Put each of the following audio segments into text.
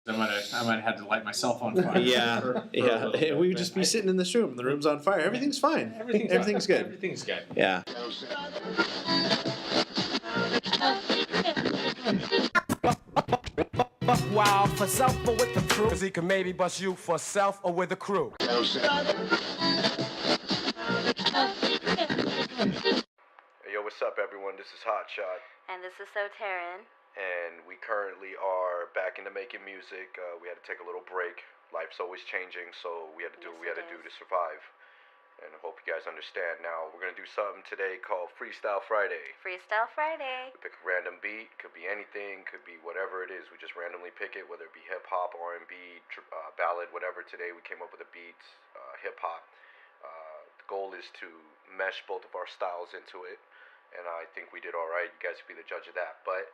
I might have had to light my cell phone fire. Yeah, we would just be sitting in this room. The room's on fire. Everything's fine. Everything's good. Everything's good. Yeah. Wow, for self or with the crew. Cause he can maybe bust you for self or with the crew. Hey, yo, what's up, everyone? This is Hotshot. And this is Soterin. And we currently are back into making music. We had to take a little break. Life's always changing, so we had to do what we had to do to survive. And I hope you guys understand. Now, we're going to do something today called Freestyle Friday. Freestyle Friday. We pick a random beat. Could be anything. Could be whatever it is. We just randomly pick it, whether it be hip-hop, R&B, ballad, whatever. Today we came up with a beat, hip-hop. The goal is to mesh both of our styles into it. And I think we did all right. You guys can be the judge of that. But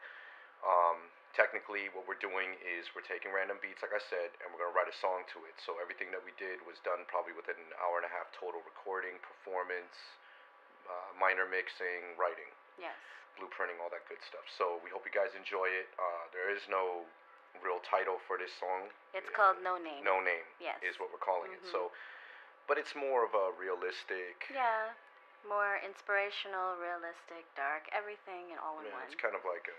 technically, what we're doing is we're taking random beats, like I said, and we're going to write a song to it. So everything that we did was done probably within an hour and a half total: recording, performance, minor mixing, writing. Yes. Blueprinting, all that good stuff. So we hope you guys enjoy it. There is no real title for this song. It's called No Name. No Name. Yes. Is what we're calling it. So, but it's more of a realistic. Yeah. More inspirational, realistic, dark, everything and all in one. It's kind of like a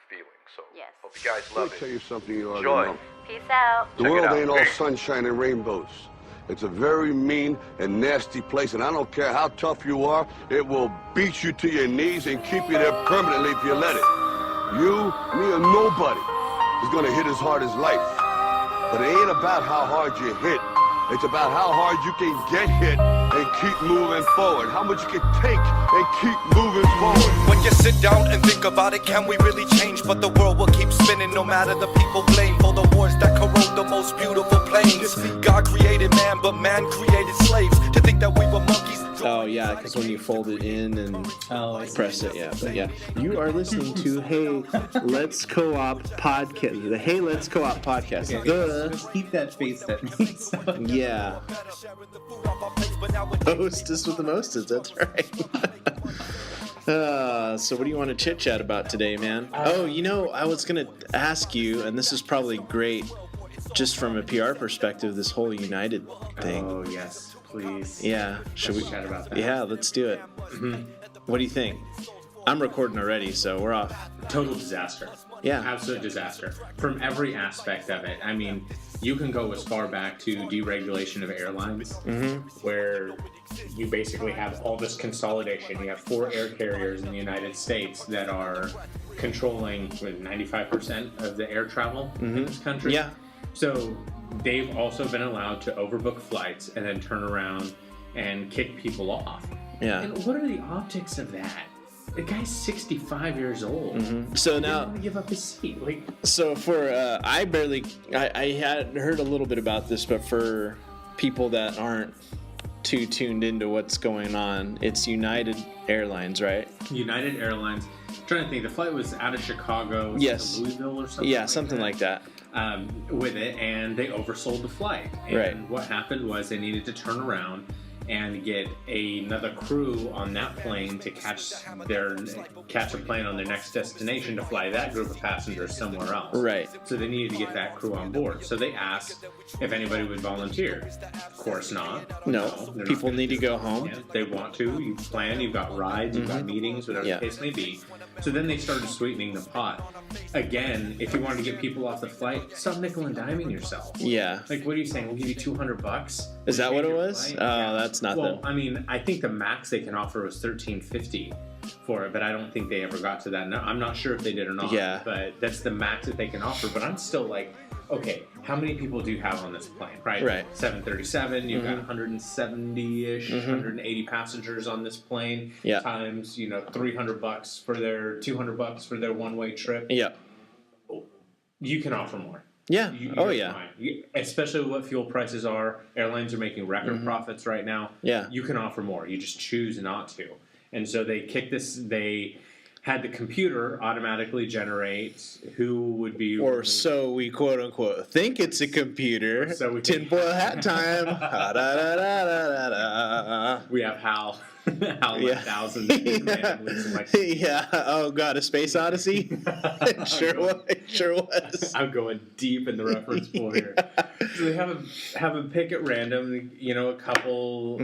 feeling. So yes. Hope you guys love it. Let me tell you something you already Enjoy. know. Peace out. The world ain't all sunshine and rainbows. It's a very mean and nasty place, and I don't care how tough you are, it will beat you to your knees and keep you there permanently if you let it. You, me, or nobody is gonna hit as hard as life. But it ain't about how hard you hit. It's about how hard you can get hit and keep moving forward. How much you can take and keep moving forward. When you sit down and think about it, can we really change? But the world will keep spinning no matter the people blame for the wars that corrode the most beautiful plains. God created man, but man created slaves. To think that we were monkeys. Oh, yeah, because when you fold it in and press it, yeah. But yeah, you are listening to Hey Let's Co-op Podcast. The Hey Let's Co-op Podcast. Just keep that face at me. Yeah. Hostess with the mostest, that's right. So what do you want to chit-chat about today, man? Oh, you know, I was going to ask you, and this is probably great just from a PR perspective, this whole United thing. Oh, yes. Please. Yeah. Should we chat about that? Yeah, let's do it. What do you think? I'm recording already, so we're off. Total disaster. Yeah. Absolute disaster. From every aspect of it. I mean, you can go as far back to deregulation of airlines, where you basically have all this consolidation. You have 4 air carriers in the United States that are controlling 95% of the air travel in this country. Yeah. So they've also been allowed to overbook flights and then turn around and kick people off. Yeah. And what are the optics of that? The guy's 65 years old. So He now, didn't want to give up his seat. Like, so for I had heard a little bit about this, but for people that aren't too tuned into what's going on, it's United Airlines, right? United Airlines. I'm trying to think, the flight was out of Chicago to Louisville or something. Yeah, something like that. With it, and they oversold the flight. And Right. what happened was they needed to turn around and get another crew on that plane to catch a plane on their next destination to fly that group of passengers somewhere else. Right. So they needed to get that crew on board. So they asked if anybody would volunteer. Of course not. No, they're not people gonna need to do go it. home. Yeah, they want to. You plan. You've got rides. You've got meetings. Whatever Yeah. the case may be. So then they started sweetening the pot. Again, if you wanted to get people off the flight, stop nickel and diming yourself. Yeah. Like, what are you saying? We'll give you $200. Is that what it was? Flight? Oh, Yeah. that's nothing. Well, I mean, I think the max they can offer was $13.50 for it, but I don't think they ever got to that. No, I'm not sure if they did or not. Yeah. But that's the max that they can offer. But I'm still like, okay, how many people do you have on this plane, right? Right. 737, you've got 170-ish, 180 passengers on this plane. Yeah. Times, $300 for their $200 for their one-way trip. Yeah. You can offer more. Yeah. You're fine. Especially what fuel prices are. Airlines are making record profits right now. Yeah. You can offer more. You just choose not to. And so they kicked this. They had the computer automatically generate who would be, Or so we quote unquote think it's a computer. So we Tinfoil hat time. Da-da-da-da-da-da. we have Hal. Hal Yeah. 1000 randomly selected. Yeah. Oh God, a Space Odyssey. It sure was. I'm going deep in the reference pool here. So they have a pick at random. You know, a couple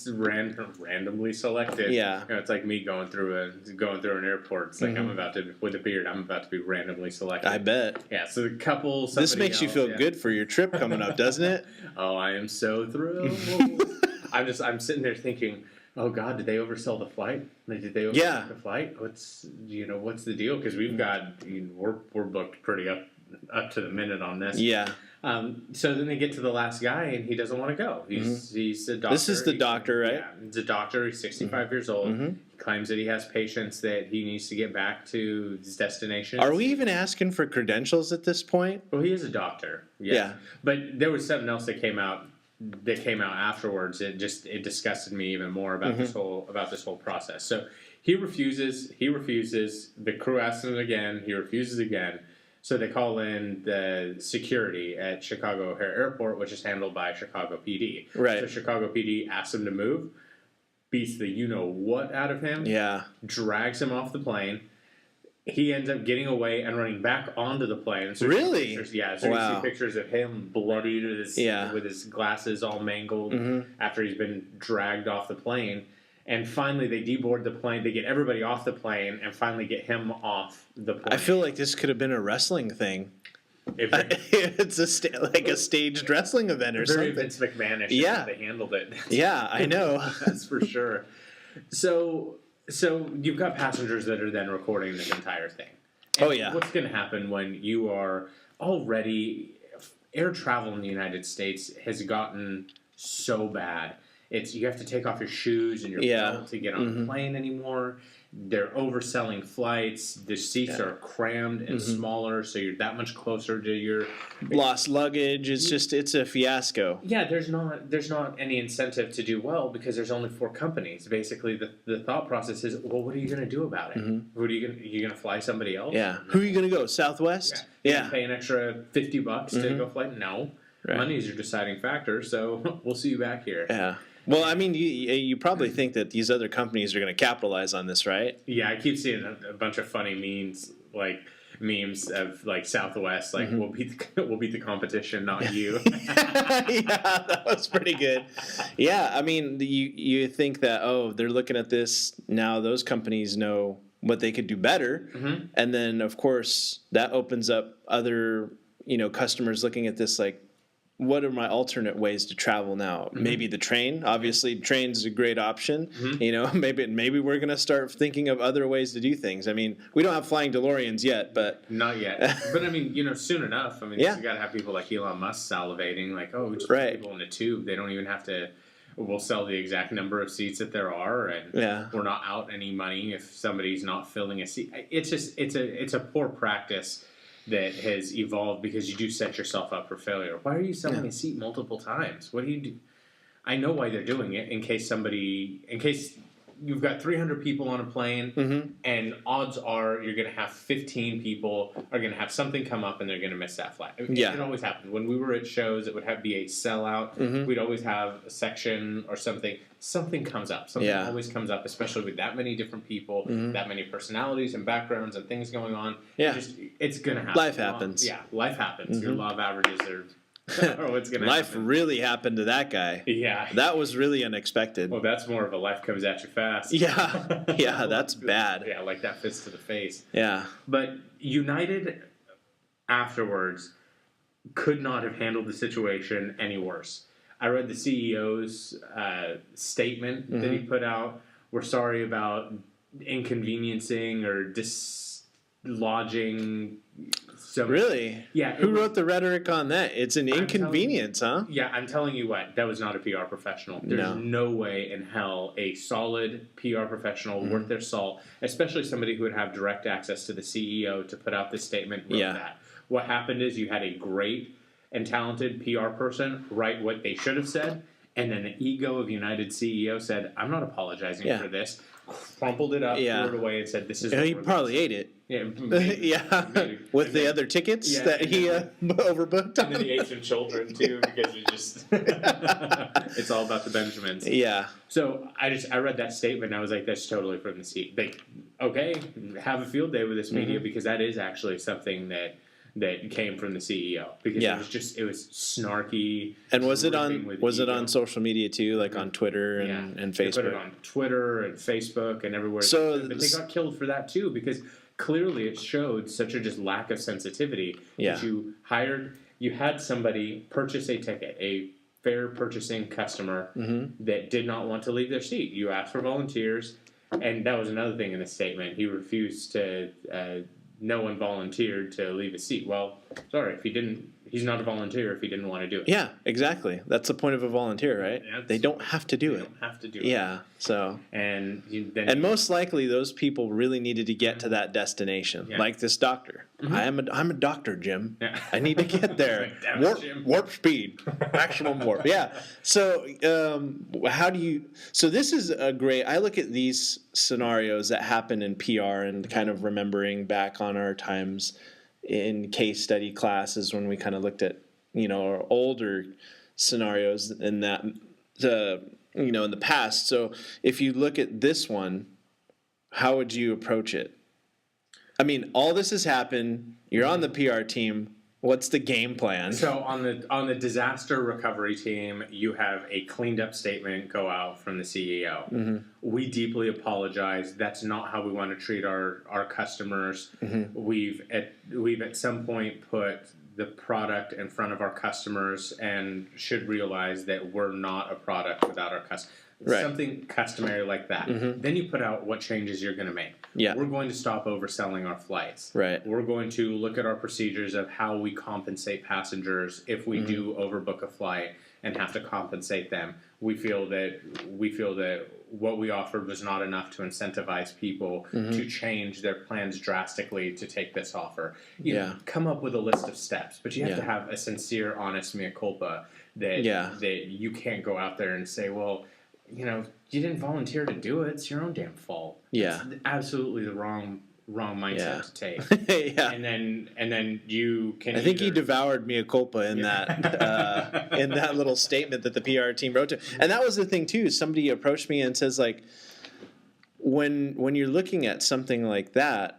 randomly selected. Yeah. You know, it's like me going through an airport. It's like I'm about to, with a beard, I'm about to be randomly selected. I bet. Yeah. So the couple. This makes you feel good for your trip coming up, doesn't it? Oh, I am so thrilled. I'm sitting there thinking, oh God, did they oversell the flight? Did they oversell the flight? What's the deal? Because we've got, we're booked pretty up to the minute on this. Yeah. So then they get to the last guy, and he doesn't want to go. He's a doctor. This is the doctor, right? Yeah, he's a doctor. He's 65 years old. He claims that he has patients that he needs to get back to his destination. Are we even asking for credentials at this point? Well, he is a doctor. Yes. Yeah. But there was something else that came out afterwards. It disgusted me even more about this whole process. So he refuses. The crew asks him again. He refuses again. So they call in the security at Chicago O'Hare Airport, which is handled by Chicago PD. Right. So Chicago PD asks him to move, beats the you-know-what out of him, drags him off the plane. He ends up getting away and running back onto the plane. So Really? So you see pictures of him bloodied with his glasses all mangled after he's been dragged off the plane. And finally, they deboard the plane. They get everybody off the plane and finally get him off the plane. I feel like this could have been a wrestling thing. It's a staged wrestling event or very something. Vince McMahon-ish. Yeah. They handled it. Yeah, I know. That's for sure. So you've got passengers that are then recording this entire thing. And what's going to happen when you are already... Air travel in the United States has gotten so bad. You have to take off your shoes and your belt to get on the plane anymore. They're overselling flights. The seats are crammed and smaller, so you're that much closer to your lost luggage. It's a fiasco. Yeah, there's not any incentive to do well because there's only 4 companies. Basically, the thought process is, well, what are you going to do about it? What are you going to fly somebody else? Yeah. Who are you going to go? Southwest? Yeah. Pay an extra $50 to go fly? No. Right. Money is your deciding factor, so we'll see you back here. Yeah. Well, I mean, you probably think that these other companies are going to capitalize on this, right? Yeah, I keep seeing a bunch of funny memes of like Southwest, like we'll beat the competition, not you. Yeah, that was pretty good. Yeah, I mean, you think that they're looking at this now; those companies know what they could do better, and then of course that opens up other customers looking at this like, what are my alternate ways to travel now? Maybe the train. Obviously, train's a great option. Maybe we're going to start thinking of other ways to do things. I mean, we don't have flying DeLoreans yet, but not yet. But I mean, soon enough. I mean, you got to have people like Elon Musk salivating, like, we just put people in a tube. They don't even have to. We'll sell the exact number of seats that there are, and we're not out any money if somebody's not filling a seat. It's just it's a poor practice that has evolved because you do set yourself up for failure. Why are you selling a seat multiple times? What do you do? I know why they're doing it in case you've got 300 people on a plane and odds are you're going to have 15 people are going to have something come up and they're going to miss that flight. It always happens. When we were at shows, it would be a sellout. We'd always have a section or something. Something comes up. Something always comes up, especially with that many different people, that many personalities and backgrounds and things going on. Yeah. It's going to happen. Life happens. Life happens. Your law of averages are... what's gonna life happen. Really happened to that guy. Yeah. That was really unexpected. Well, that's more of a life comes at you fast. Yeah. Yeah, that's bad. Yeah, like that fist to the face. Yeah. But United afterwards could not have handled the situation any worse. I read the CEO's statement that he put out. We're sorry about inconveniencing or dislodging. Really? Yeah. Who wrote the rhetoric on that? It's an inconvenience, huh? Yeah, I'm telling you what, that was not a PR professional. There's no way in hell a solid PR professional worth their salt, especially somebody who would have direct access to the CEO to put out this statement, wrote that. What happened is you had a great and talented PR person write what they should have said, And then the ego of United CEO said, I'm not apologizing for this. Crumpled it up, threw it away, and said, this is what He we're probably ate it. Yeah, maybe, Yeah, maybe. with And the then- other tickets yeah, that and he then- overbooked on. And then he ate some children too, because it just it's all about the Benjamins. Yeah, So I read that statement and I was like, that's totally from the seat. Like, okay, have a field day with this media because that is actually something that came from the CEO because it was snarky. and was it dripping with it ego. on social media too, like on Twitter and They Facebook? put it on Twitter and Facebook and everywhere. So but they got killed for that too because clearly it showed such a just lack of sensitivity that you had somebody purchase a ticket, a fair purchasing customer that did not want to leave their seat. You asked for volunteers, and that was another thing in the statement. He refused to. No one volunteered to leave his seat. Well, sorry, if he didn't, he's not a volunteer if he didn't want to do it. Yeah, exactly. That's the point of a volunteer, right? They don't have to do it. Don't have to do it. Yeah. So. And Most likely, those people really needed to get to that destination, like this doctor. I'm a doctor, Jim. Yeah. I need to get there. Damn it, Jim. Warp speed, maximum warp. Yeah. So, how do you? So this is a great. I look at these scenarios that happen in PR and kind of remembering back on our times in case study classes when we kind of looked at our older scenarios in that in the past. So if you look at this one, how would you approach it? I mean, all this has happened. You're on the PR team. What's the game plan? So on the disaster recovery team, you have a cleaned up statement go out from the CEO. We deeply apologize. That's not how we want to treat our customers. We've at some point put the product in front of our customers and should realize that we're not a product without our customers. Right. Something customary like that. Then you put out what changes you're going to make. Yeah. We're going to stop overselling our flights. Right. We're going to look at our procedures of how we compensate passengers if we do overbook a flight and have to compensate them. We feel that what we offered was not enough to incentivize people to change their plans drastically to take this offer. You know, come up with a list of steps, but you have to have a sincere, honest mea culpa that you can't go out there and say, well, you didn't volunteer to do it. It's your own damn fault. Yeah. It's absolutely the wrong mindset to take. Yeah. And then you can. I think he devoured mea culpa in that in that little statement that the PR team wrote to. And that was the thing too. Somebody approached me and says, like, when you're looking at something like that,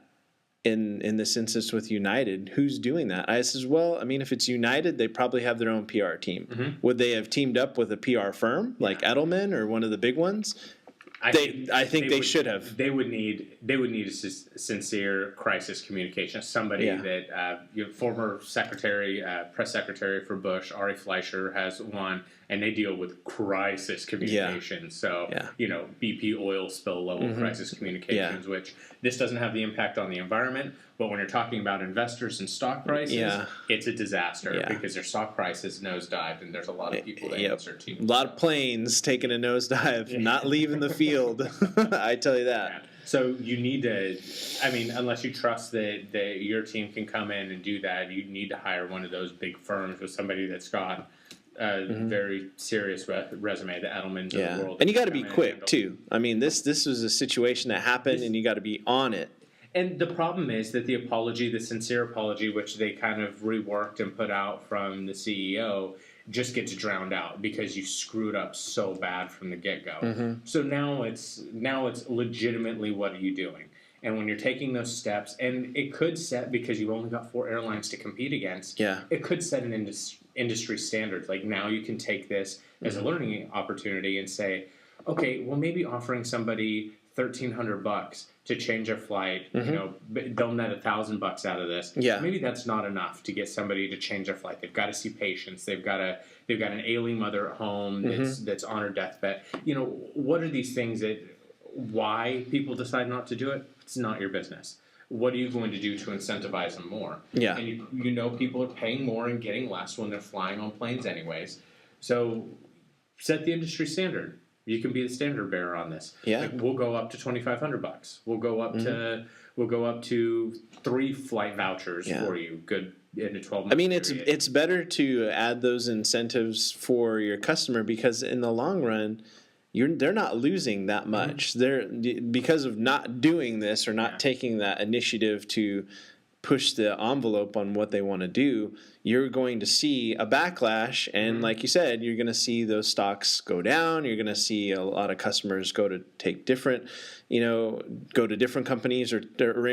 in this instance with United, who's doing that? I says, well, I mean, if it's United, they probably have their own PR team. Would they have teamed up with a PR firm like Edelman or one of the big ones? I think they should have. They would need a sincere crisis communication. Somebody that former secretary, press secretary for Bush, Ari Fleischer, has one, and they deal with crisis communication. So BP oil spill level crisis communications, which this doesn't have the impact on the environment. But when you're talking about investors and stock prices, it's a disaster because their stock prices nosedive, and there's a lot of people that answer to. A lot of planes taking a nosedive, not leaving the field. I tell you that. Yeah. So you need to, I mean, unless you trust that your team can come in and do that, you need to hire one of those big firms with somebody that's got a very serious resume, the Edelmans of the world. And you got to be quick too. I mean, this was a situation that happened, and you got to be on it. And the problem is that the apology, the sincere apology, which they kind of reworked and put out from the CEO, just gets drowned out because you screwed up so bad from the get-go. So now it's legitimately, what are you doing? And when you're taking those steps, and it could set, because you've only got 4 airlines to compete against, it could set an industry standard. Like, now you can take this as a learning opportunity and say, okay, well, maybe offering somebody $1,300 to change a flight, they'll net $1,000 out of this. Maybe that's not enough to get somebody to change their flight. They've got to see patients. They've got an ailing mother at home that's on her deathbed. What are these things why people decide not to do it? It's not your business. What are you going to do to incentivize them more? And people are paying more and getting less when they're flying on planes anyways. So set the industry standard. You can be the standard bearer on this. Yeah. Like, we'll go up to $2,500. We'll go up to we'll go up to 3 flight vouchers Yeah. for you. Good in a 12-month I mean, period. it's better to add those incentives for your customer because in the long run, they're not losing that much. They're because of not doing this or not taking that initiative to push the envelope on what they want to do. You're going to see a backlash, and like you said, you're going to see those stocks go down. You're going to see a lot of customers go to different companies or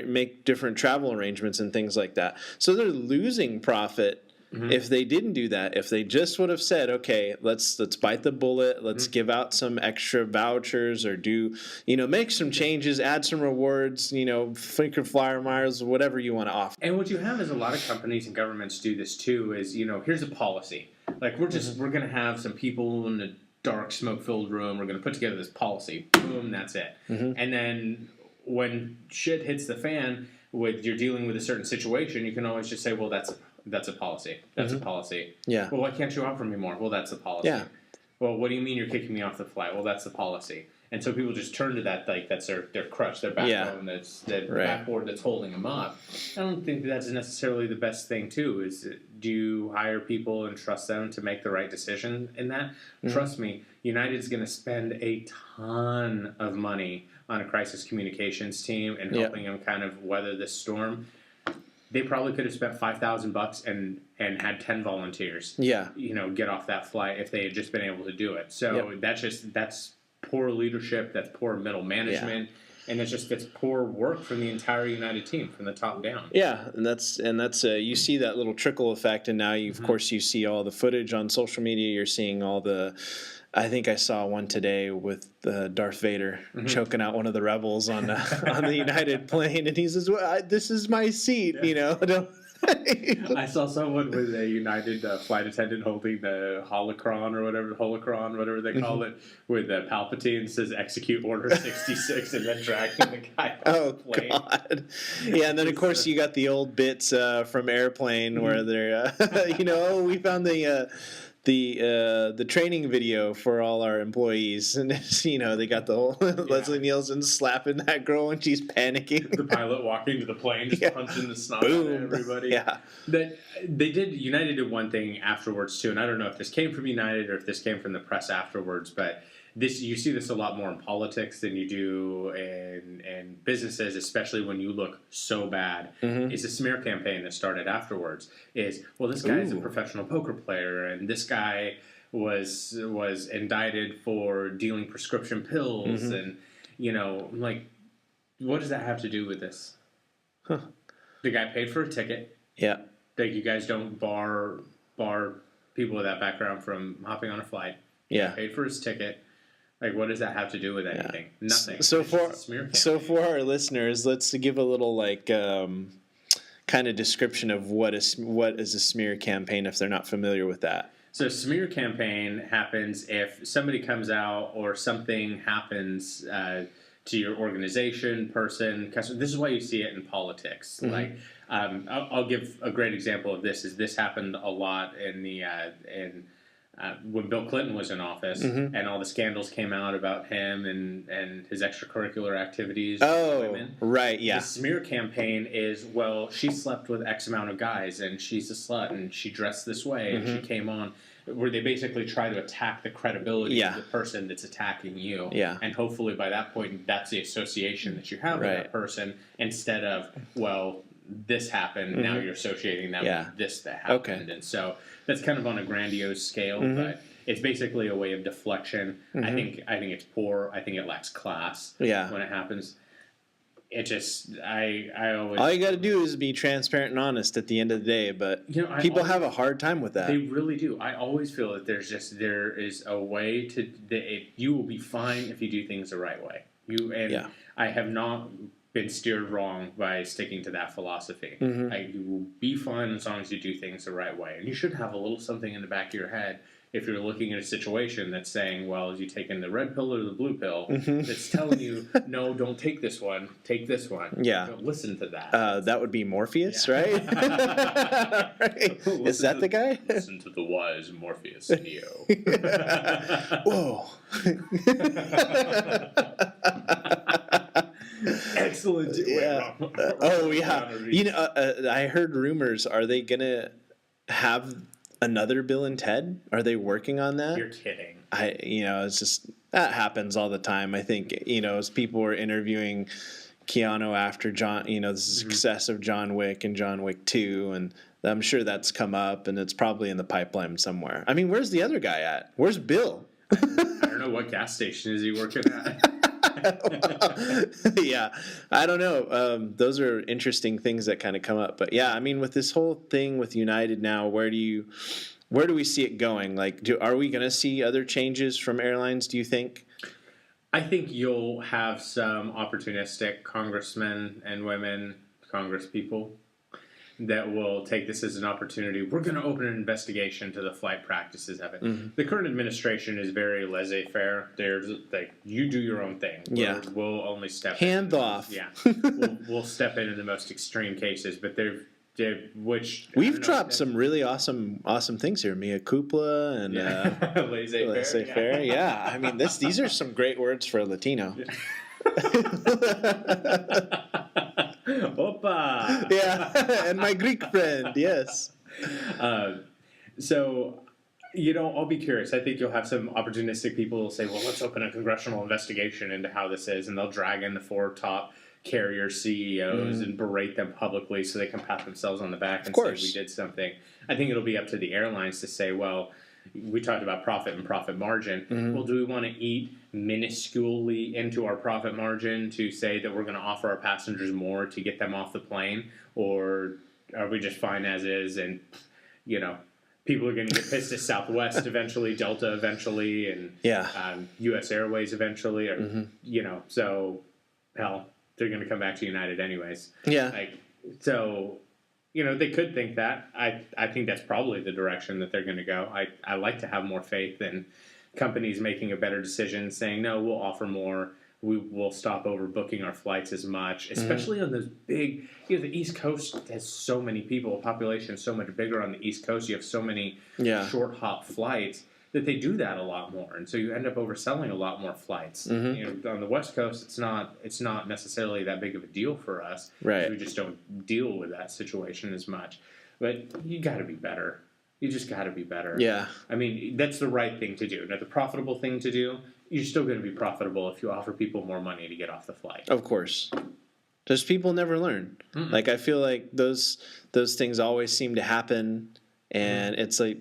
make different travel arrangements and things like that. So they're losing profit if they didn't do that. If they just would have said, okay, let's bite the bullet, let's give out some extra vouchers or do, make some changes, add some rewards, frequent flyer miles, whatever you want to offer. And what you have is a lot of companies and governments do this too. Is here's a policy. Like we're going to have some people in a dark, smoke-filled room. We're going to put together this policy. Boom, that's it. And then when shit hits the fan, you're dealing with a certain situation, you can always just say, well, that's a policy. That's a policy. Yeah. Well, why can't you offer me more? Well, that's a policy. Yeah. Well, what do you mean you're kicking me off the flight? Well, that's the policy. And so people just turn to that, like that's their crutch, their backbone, that's the backboard that's holding them up. I don't think that's necessarily the best thing, too, is do you hire people and trust them to make the right decision in that? Trust me, United's going to spend a ton of money on a crisis communications team and helping them kind of weather this storm. They probably could have spent $5,000 and had 10 volunteers. Get off that flight if they had just been able to do it. So that's poor leadership. That's poor middle management, and it's poor work from the entire United team from the top down. Yeah, and that's you see that little trickle effect, and now of course you see all the footage on social media. You're seeing all the. I think I saw one today with Darth Vader choking out one of the rebels on the United plane, and he says, well, "This is my seat," I saw someone with a United flight attendant holding the holocron or whatever they call it, with Palpatine says "Execute Order 66" and then dragging the guy off the plane. God. Yeah, and then of course you got the old bits from Airplane where they're, we found the training video for all our employees, and they got the whole Leslie Nielsen slapping that girl when she's panicking. The pilot walking to the plane, just punching the snot out of everybody. Yeah, United did one thing afterwards too, and I don't know if this came from United or if this came from the press afterwards, but you see this a lot more in politics than you do in businesses, especially when you look so bad. Is a smear campaign that started afterwards. Is, well, this guy is a professional poker player, and this guy was indicted for dealing prescription pills, and like, what does that have to do with this? The guy paid for a ticket. Yeah, like you guys don't bar people with that background from hopping on a flight. Yeah, he paid for his ticket. Like, what does that have to do with anything? Nothing. So for our listeners, let's give a little kind of description of what is a smear campaign if they're not familiar with that. So a smear campaign happens if somebody comes out or something happens to your organization, person, customer. This is why you see it in politics. Like, I'll give a great example of this. This happened a lot in the when Bill Clinton was in office, and all the scandals came out about him and his extracurricular activities with women. Right, yeah. The smear campaign is, well, she slept with X amount of guys, and she's a slut, and she dressed this way, and she came on, where they basically try to attack the credibility of the person that's attacking you. Yeah. And hopefully by that point, that's the association that you have with that person, instead of, well, this happened, now you're associating that with this that happened. Okay. And so that's kind of on a grandiose scale, but it's basically a way of deflection. I think it's poor. I think it lacks class when it happens. It just, I always... All you got to do is be transparent and honest at the end of the day, but people have a hard time with that. They really do. I always feel that there is a way to... you will be fine if you do things the right way. I have not been steered wrong by sticking to that philosophy. You will be fine as long as you do things the right way. And you should have a little something in the back of your head if you're looking at a situation that's saying, well, is you taking the red pill or the blue pill, that's telling you, no, don't take this one, take this one. Yeah. Don't listen to that. That would be Morpheus, right? Right. Is that the guy? Listen to the wise Morpheus Neo. Whoa. Excellent. Yeah. Oh yeah. I heard rumors. Are they gonna have another Bill and Ted? Are they working on that? You're kidding. It's just that happens all the time. I think as people were interviewing Keanu after John, the success of John Wick and John Wick 2, and I'm sure that's come up, and it's probably in the pipeline somewhere. I mean, where's the other guy at? Where's Bill? I don't know, what gas station is he working at? Yeah, I don't know. Those are interesting things that kind of come up. But yeah, I mean, with this whole thing with United now, where do we see it going? Like, are we going to see other changes from airlines, do you think? I think you'll have some opportunistic congressmen and women, congresspeople, that will take this as an opportunity. We're going to open an investigation to the flight practices of it. Mm-hmm. The current administration is very laissez-faire. There's like, you do your own thing. We'll only step hands off. Yeah, we'll step in the most extreme cases, but we've dropped some really awesome things here. Mea culpa and laissez-faire. Laissez-faire. Yeah, I mean these are some great words for a Latino. Yeah. Opa! Yeah, and my Greek friend, yes. So, I'll be curious. I think you'll have some opportunistic people who will say, well, let's open a congressional investigation into how this is, and they'll drag in the 4 top carrier CEOs and berate them publicly so they can pat themselves on the back and say we did something. I think it'll be up to the airlines to say, well, we talked about profit and profit margin. Mm-hmm. Well, do we want to eat minusculely into our profit margin to say that we're going to offer our passengers more to get them off the plane? Or are we just fine as is? And, people are going to get pissed at Southwest eventually, Delta eventually, and U.S. Airways eventually. Or, so, hell, they're going to come back to United anyways. Yeah. They could think that. I think that's probably the direction that they're going to go. I like to have more faith in companies making a better decision, saying, no, we'll offer more. We will stop overbooking our flights as much, especially on those big, the East Coast has so many people, population is so much bigger on the East Coast. You have so many short hop flights that they do that a lot more. And so you end up overselling a lot more flights. Mm-hmm. On the West Coast, it's not necessarily that big of a deal for us. Right. We just don't deal with that situation as much. But you got to be better. You just got to be better. Yeah. I mean, that's the right thing to do. Now, the profitable thing to do, you're still going to be profitable if you offer people more money to get off the flight. Of course. Just people never learn. Mm-mm. Like, I feel like those things always seem to happen, and it's like,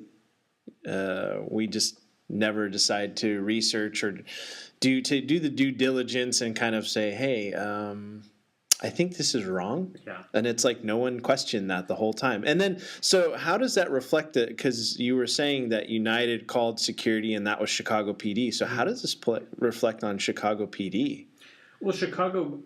we just never decide to research or do the due diligence and kind of say, hey, I think this is wrong. Yeah. And it's like no one questioned that the whole time. And then, so how does that reflect it? Because you were saying that United called security and that was Chicago PD. So how does this reflect on Chicago PD? Well, Chicago,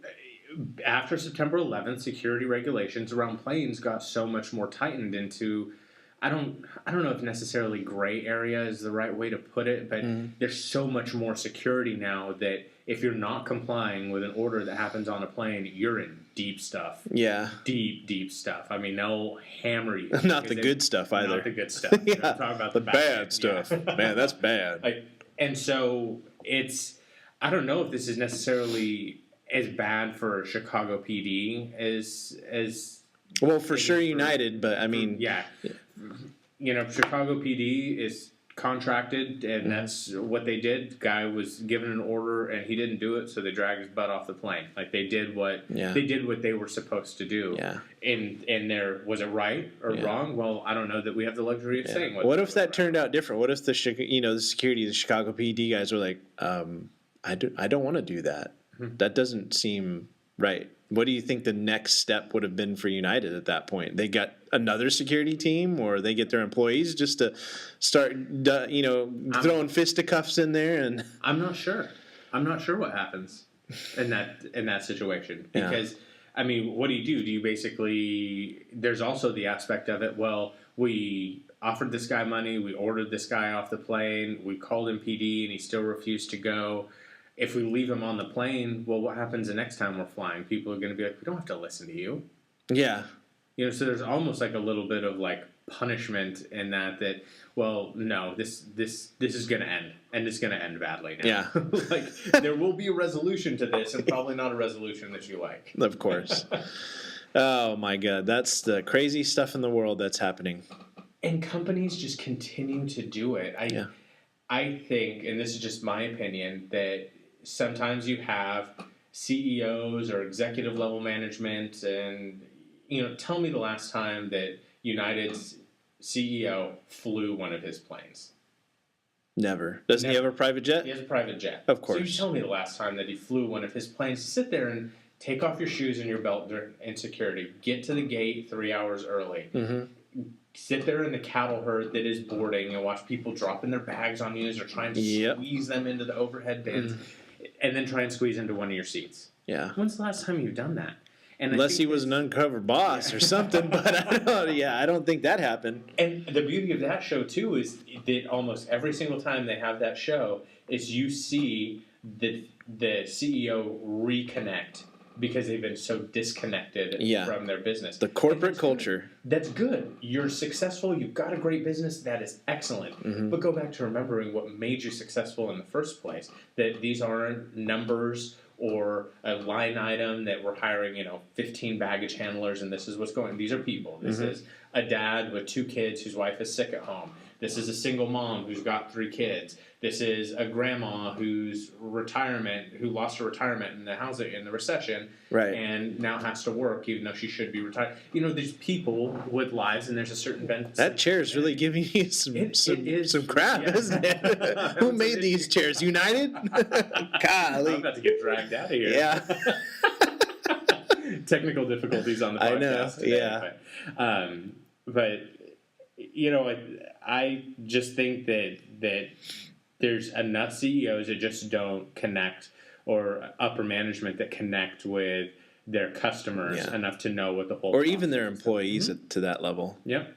after September 11th, security regulations around planes got so much more tightened into, I don't know if necessarily gray area is the right way to put it, but there's so much more security now that if you're not complying with an order that happens on a plane, you're in deep stuff. Yeah. Deep stuff. I mean, they'll hammer you. Not the good stuff either. Not the good stuff. Yeah. I'm talking about the bad stuff. Yeah. Man, that's bad. And so I don't know if this is necessarily as bad for Chicago PD as well, for sure United, but I mean... Yeah. Chicago PD is contracted, and that's what they did. Guy was given an order, and he didn't do it, so they dragged his butt off the plane. Like, they did what they were supposed to do. Yeah. And was it right or wrong? Well, I don't know that we have the luxury of saying what if that turned out different? What if the security, the Chicago PD guys were like, I don't want to do that. Mm-hmm. That doesn't seem right. What do you think the next step would have been for United at that point? They got another security team, or they get their employees just to start, throwing fisticuffs in there? And I'm not sure. I'm not sure what happens in that situation because, I mean, what do? Do you basically? There's also the aspect of it. Well, we offered this guy money. We ordered this guy off the plane. We called him PD, and he still refused to go. If we leave him on the plane, well, what happens the next time we're flying? People are going to be like, we don't have to listen to you. Yeah. So there's almost like a little bit of like punishment in that well, no, this is going to end, and it's going to end badly now. Yeah. Like, there will be a resolution to this, and probably not a resolution that you like. Of course. Oh my God, that's the crazy stuff in the world that's happening. And companies just continue to do it. I think, and this is just my opinion, that sometimes you have CEOs or executive level management, and tell me the last time that United's CEO flew one of his planes. Never. Doesn't he have a private jet? He has a private jet. Of course. So you tell me the last time that he flew one of his planes. Sit there and take off your shoes and your belt in security. Get to the gate 3 hours early. Mm-hmm. Sit there in the cattle herd that is boarding and watch people dropping their bags on you as they're trying to squeeze them into the overhead bins, and then try and squeeze into one of your seats. Yeah. When's the last time you've done that? And unless he was an undercover boss or something, but I don't think that happened. And the beauty of that show too is that almost every single time they have that show, is you see the CEO reconnect because they've been so disconnected from their business. The corporate culture. That's good. You're successful. You've got a great business. That is excellent. Mm-hmm. But go back to remembering what made you successful in the first place. That these aren't numbers or a line item that we're hiring, 15 baggage handlers and this is what's going on. These are people. This is a dad with 2 kids whose wife is sick at home. This is a single mom who's got 3 kids. This is a grandma who lost her retirement in the recession, right, and now has to work even though she should be retired. There's people with lives, and there's a certain benefit. That chair is really giving you some crap, isn't it? Who made these chairs? United? Golly. I'm about to get dragged out of here. Yeah. Technical difficulties on the podcast. I know. Today, but I just think that there's enough CEOs that just don't connect, or upper management that connect with their customers enough to know what the whole or even their employees to that level. Yep.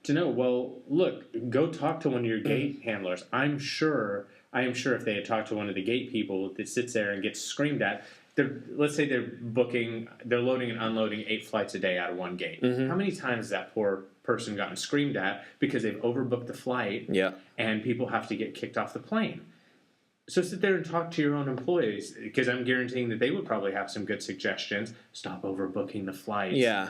To know, well, look, go talk to one of your gate handlers. I am sure if they had talked to one of the gate people that sits there and gets screamed at, let's say they're loading and unloading 8 flights a day out of one gate. Mm-hmm. How many times has that poor person gotten screamed at because they've overbooked the flight and people have to get kicked off the plane? So sit there and talk to your own employees, because I'm guaranteeing that they would probably have some good suggestions. Stop overbooking the flights. Yeah.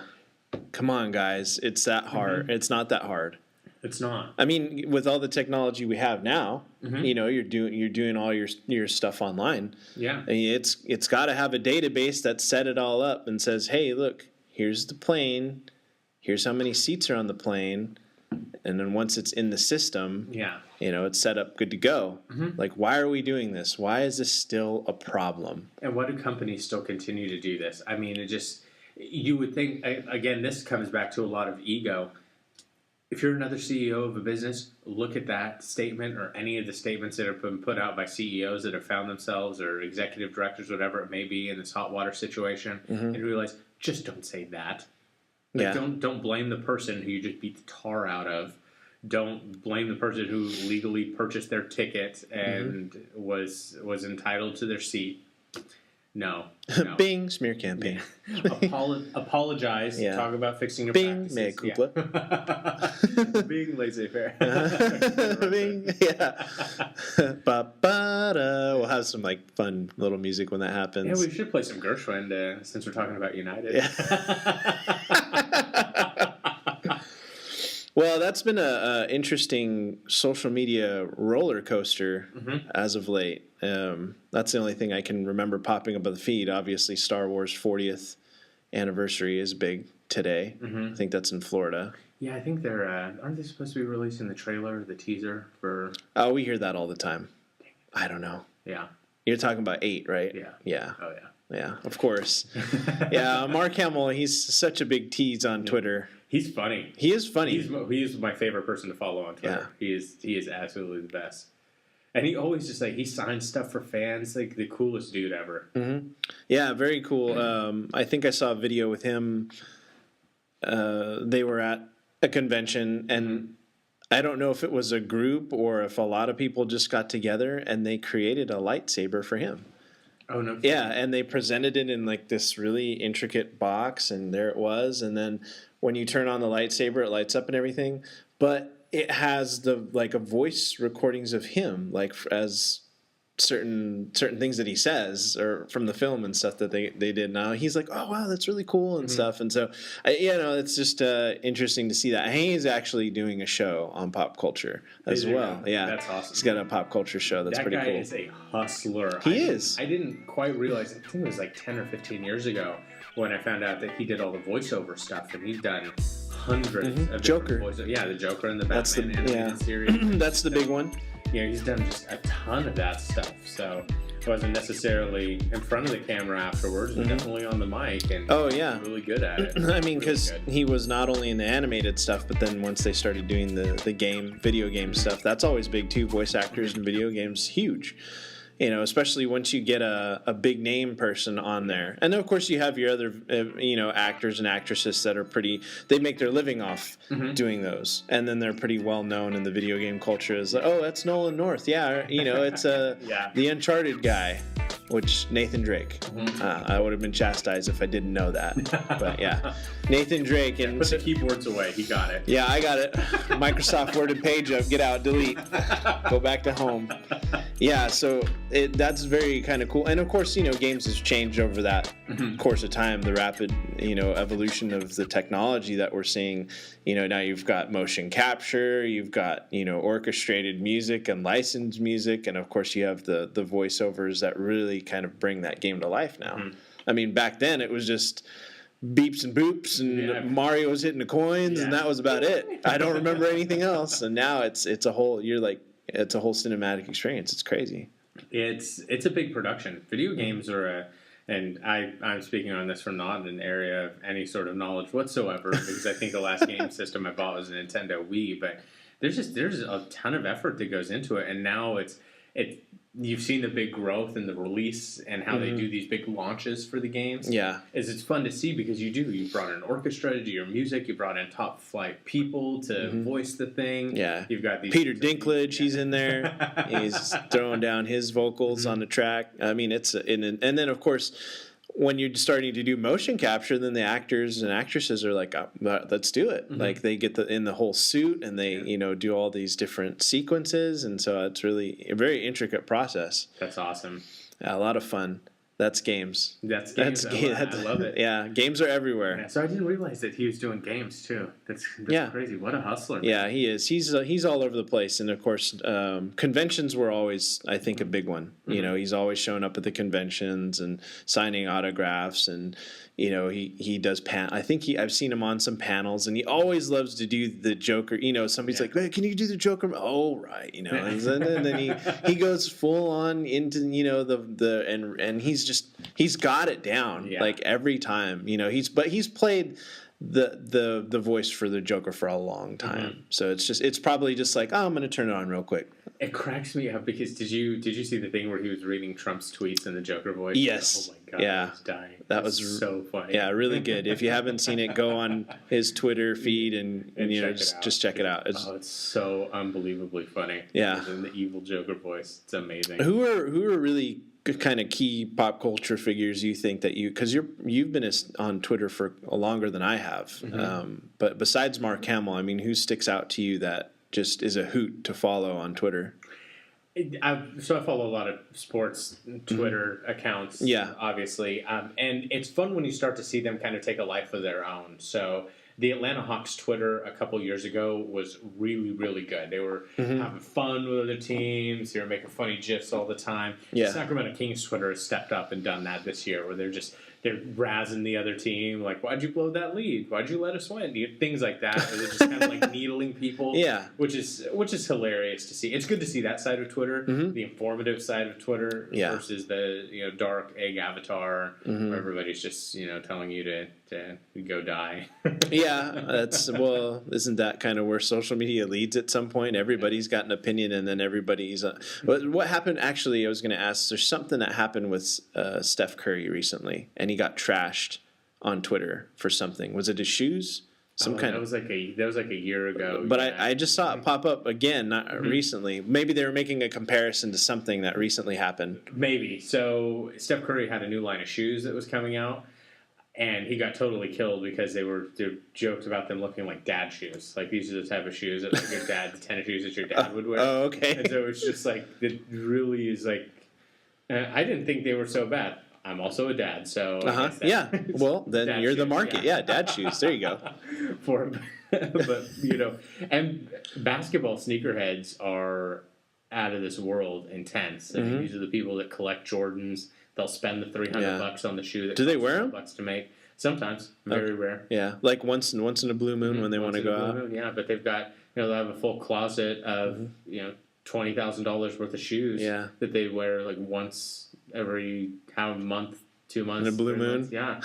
Come on, guys. It's that hard. Mm-hmm. It's not that hard. It's not. I mean, with all the technology we have now, you're doing all your stuff online. Yeah. I mean, it's got to have a database that set it all up and says, hey, look, here's the plane. Here's how many seats are on the plane. And then once it's in the system, it's set up good to go. Mm-hmm. Like, why are we doing this? Why is this still a problem? And why do companies still continue to do this? I mean, you would think, again, this comes back to a lot of ego. If you're another CEO of a business, look at that statement or any of the statements that have been put out by CEOs that have found themselves, or executive directors, whatever it may be, in this hot water situation, and realize, just don't say that. Like, don't blame the person who you just beat the tar out of. Don't blame the person who legally purchased their ticket and was entitled to their seat. No. Bing, smear campaign. Apologize. Yeah. Talk about fixing your Bing, practices. mea culpa. Bing, laissez-faire. Bing, Ba-ba-da. We'll have some fun little music when that happens. Yeah, we should play some Gershwin since we're talking about United. Well, that's been an interesting social media roller coaster as of late. That's the only thing I can remember popping up on the feed. Obviously, Star Wars 40th anniversary is big today. I think that's in Florida. Yeah, I think they're... aren't they supposed to be releasing the trailer, the teaser for... Oh, we hear that all the time. I don't know. Yeah. You're talking about 8, right? Yeah. Yeah. Oh, yeah. Yeah, of course. Mark Hamill, he's such a big tease on Twitter. He's funny. He is funny. He is my favorite person to follow on Twitter. Yeah. He is absolutely the best. And he always just he signs stuff for fans, like the coolest dude ever. Mm-hmm. Yeah, very cool. I think I saw a video with him. They were at a convention, and I don't know if it was a group or if a lot of people just got together and they created a lightsaber for him. Oh no. Yeah, and they presented it in like this really intricate box, and there it was. And then when you turn on the lightsaber, it lights up and everything. But it has the like a voice recordings of him, like as certain things that he says or from the film and stuff that they did. Now he's like, oh wow, that's really cool and stuff. And so it's just interesting to see that he's actually doing a show on pop culture as well. Yeah, that's awesome. He's got a pop culture show. That's pretty cool. That guy is a hustler. He is. I didn't quite realize. I think it was like 10 or 15 years ago when I found out that he did all the voiceover stuff, and he's done hundreds of Joker. Voiceovers. Yeah, the Joker and the Batman animated series. That's the big one. He's done just a ton of that stuff. So I wasn't necessarily in front of the camera afterwards, but definitely on the mic. And really good at it. I mean, because he was not only in the animated stuff, but then once they started doing the video game stuff, that's always big too. Voice actors in video games, huge. Especially once you get a big name person on there. And then, of course, you have your other, actors and actresses that are they make their living off doing those. And then they're pretty well known in the video game culture as, oh, that's Nolan North. Yeah, it's the Uncharted guy, which Nathan Drake. I would have been chastised if I didn't know that. But yeah, Nathan Drake. And put the keyboards away. He got it. Yeah, I got it. Microsoft Word and page up. Get out. Delete. Go back to home. Yeah, so that's very kind of cool. And of course, games has changed over that course of time. The rapid, evolution of the technology that we're seeing. Now you've got motion capture, you've got, orchestrated music and licensed music. And of course, you have the voiceovers that really kind of bring that game to life now. I mean, back then it was just beeps and boops and Mario was hitting the coins and that was about it. I don't remember anything else. And now it's a whole cinematic experience. It's crazy. It's a big production. Video games are and I'm speaking on this from not an area of any sort of knowledge whatsoever, because I think the last game system I bought was a Nintendo Wii, but there's a ton of effort that goes into it, and now you've seen the big growth in the release and how they do these big launches for the games. Yeah. It's fun to see because you brought an orchestra to do your music, you brought in top flight people to voice the thing. Yeah. You've got these Peter Dinklage, he's in there. He's throwing down his vocals on the track. I mean, and then of course, when you're starting to do motion capture, then the actors and actresses are like, oh, let's do it. Like they get in the whole suit and they, do all these different sequences. And so it's really a very intricate process. That's awesome. Yeah, a lot of fun. That's games. That's games. I love it. Yeah, games are everywhere. Yeah, so I didn't realize that he was doing games too. That's crazy. What a hustler. Man. Yeah, he is. He's all over the place. And of course, conventions were always, I think, a big one. He's always showing up at the conventions and signing autographs, and he does I've seen him on some panels, and he always loves to do the Joker. Somebody's like, hey, can you do the Joker? Oh, right. And then he goes full on into and he's got it down like every time. He's played the voice for the Joker for a long time. So it's probably just like, oh, I'm going to turn it on real quick. It cracks me up because did you see the thing where he was reading Trump's tweets in the Joker voice? Yes. Oh my God. Yeah. I was dying. That was so funny. Yeah, really good. If you haven't seen it, go on his Twitter feed and just check it out. It's so unbelievably funny. Yeah. In the evil Joker voice. It's amazing. Who are really kind of key pop culture figures you think that because you've been on Twitter for longer than I have, but besides Mark Hamill, I mean, who sticks out to you that just is a hoot to follow on Twitter? So I follow a lot of sports Twitter accounts, obviously, and it's fun when you start to see them kind of take a life of their own. So the Atlanta Hawks Twitter a couple years ago was really, really good. They were having fun with other teams. They were making funny GIFs all the time. Yeah. The Sacramento Kings Twitter has stepped up and done that this year, where they're razzing the other team, like, why'd you blow that lead? Why'd you let us win? Things like that. Where they're just kind of like needling people. Yeah. Which is hilarious to see. It's good to see that side of Twitter, the informative side of Twitter, versus the dark egg avatar where everybody's just telling you to go die. Isn't that kind of where social media leads at some point? Everybody's got an opinion, and then everybody's. But what happened? Actually, I was going to ask. There's something that happened with Steph Curry recently, and he got trashed on Twitter for something. Was it his shoes? That was like a year ago. But yeah. I just saw it pop up again, not recently. Maybe they were making a comparison to something that recently happened. Maybe. So Steph Curry had a new line of shoes that was coming out, and he got totally killed because they joked about them looking like dad shoes. Like, these are the type of shoes that like your dad, the tennis shoes that your dad would wear. Oh, okay. And so it's just like, it really is like, I didn't think they were so bad. I'm also a dad, so I guess yeah. Well, then dad you're the shoes, market. Yeah, dad shoes. There you go. But and basketball sneakerheads are out of this world intense. I mean, these are the people that collect Jordans. They'll spend the $300 on the shoe. Do they wear them? Bucks to make. Sometimes, very rare. Yeah, like once in a blue moon when they want to go out. Moon, yeah, but they've got they'll have a full closet of $20,000 worth of shoes. Yeah. That they wear like once every month, 2 months. In a blue moon? Months. Yeah,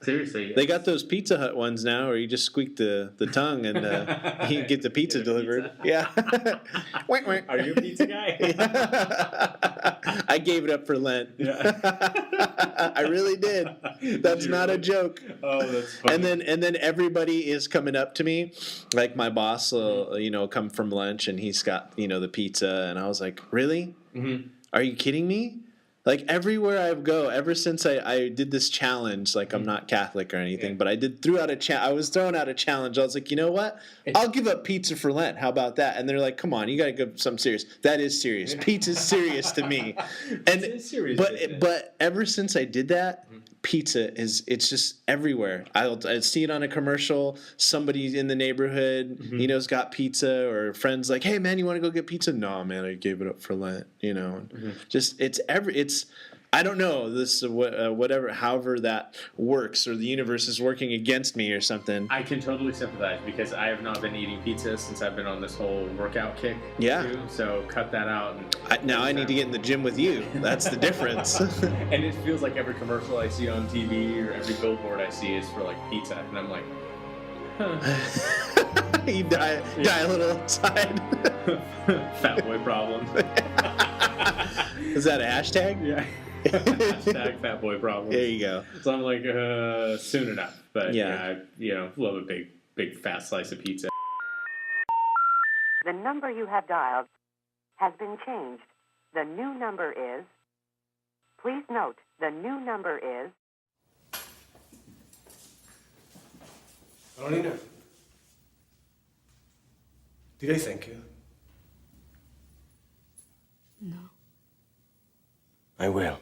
seriously. They got those Pizza Hut ones now, where you just squeak the tongue and you get the pizza delivered. Yeah. Wink, wink. Are you a pizza guy? I gave it up for Lent. Yeah. I really did. That's not a joke. Oh, that's funny. And then everybody is coming up to me, like my boss will come from lunch and he's got the pizza, and I was like, really? Mm-hmm. Are you kidding me? Like, everywhere I go, ever since I did this challenge, like, I'm not Catholic or anything, but I was throwing out a challenge. I was like, you know what? I'll give up pizza for Lent. How about that? And they're like, come on, you got to go something serious. That is serious. Pizza's serious to me. And it's serious, but ever since I did that, pizza it's just everywhere. I see it on a commercial. Somebody in the neighborhood, has got pizza, or friends like, hey man, you want to go get pizza? No, man, I gave it up for Lent. Just it's I don't know this whatever, however that works, or the universe is working against me or something. I can totally sympathize, because I have not been eating pizza since I've been on this whole workout kick. Yeah. Too, so cut that out. Now I need to get in the gym with you. That's the difference. And it feels like every commercial I see on TV or every billboard I see is for like pizza, and I'm like, huh. You die a little inside. Fat boy problem. Is that a hashtag? Yeah. Hashtag fat boy problem. There you go. So I'm like, soon enough. But I love a big fat slice of pizza. The number you have dialed has been changed. The new number is... Please note, the new number is... Carolina, did I thank you? No. I will.